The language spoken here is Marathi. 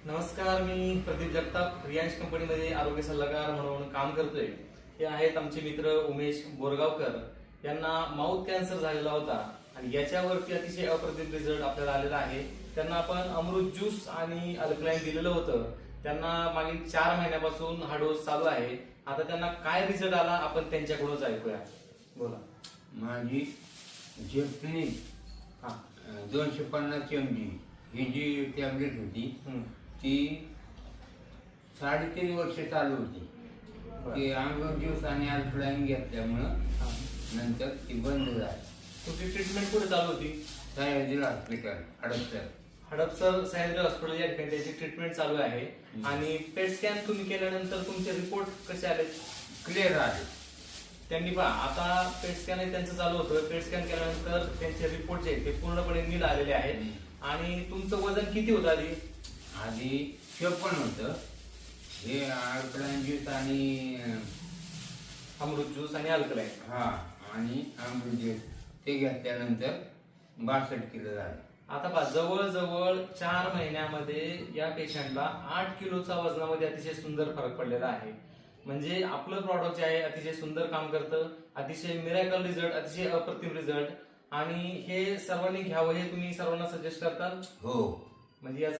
नमस्कार, मी प्रदीप जगताप रियांश कंपनीमध्ये आरोग्य सल्लागार म्हणून काम करतोय. हे आहेत आमचे मित्र उमेश बोरगावकर. यांना माउथ कॅन्सर झालेला होता आणि याच्यावरती अतिशय अप्रतिम रिझल्ट आपल्याला आलेला आहे. त्यांना आपण अमृत ज्यूस आणि अल्कलाइन दिलेलं होतं. त्यांना मागील 4 महिन्यापासून हा डोस चालू आहे. आता त्यांना काय रिझल्ट आला आपण त्यांच्याकडूनच ऐकूया. बोला. माझी जेफ्टनी हा. 250 mg ही जी टॅबलेट होती ती 3.5 वर्ष चालू होती. ती अमृत ज्यूस आणि अल्कलाइन घेतल्यामुळं नंतर ती बंद झाली. तुमची ट्रीटमेंट कुठे चालू होती? सह्याद्री हॉस्पिटल हडपसर. हडपसर सह्याद्री हॉस्पिटल या ठिकाणी त्याची ट्रीटमेंट चालू आहे. आणि पेट स्कॅन तुम्ही केल्यानंतर तुमचे रिपोर्ट कसे आले? क्लिअर आले. त्यांनी पहा, आता पेट स्कॅन त्यांचं चालू होतं. पेट स्कॅन केल्यानंतर त्यांचे रिपोर्ट जे आहेत ते पूर्णपणे नील आलेले आहेत. आणि तुमचं वजन किती होतं आधी? आधी 56 होतं. हे अल्कलाइन ज्यूस आणि अमृत ज्यूस आणि अल्कलाइन. हा आणि अमृत ज्यूस ते घेतल्यानंतर 62 किलो झाले. आता पहा, जवळजवळ 4 महिन्यामध्ये या पेशंटला 8 किलोचा वजनामध्ये अतिशय सुंदर फरक पडलेला आहे. म्हणजे आपलं प्रॉडक्ट जे आहे अतिशय सुंदर काम करतं. अतिशय मिरॅकल रिझल्ट, अतिशय अप्रतिम रिझल्ट. आणि हे सर्वांनी घ्यावं हे तुम्ही सर्वांना सजेस्ट करता? हो. म्हणजे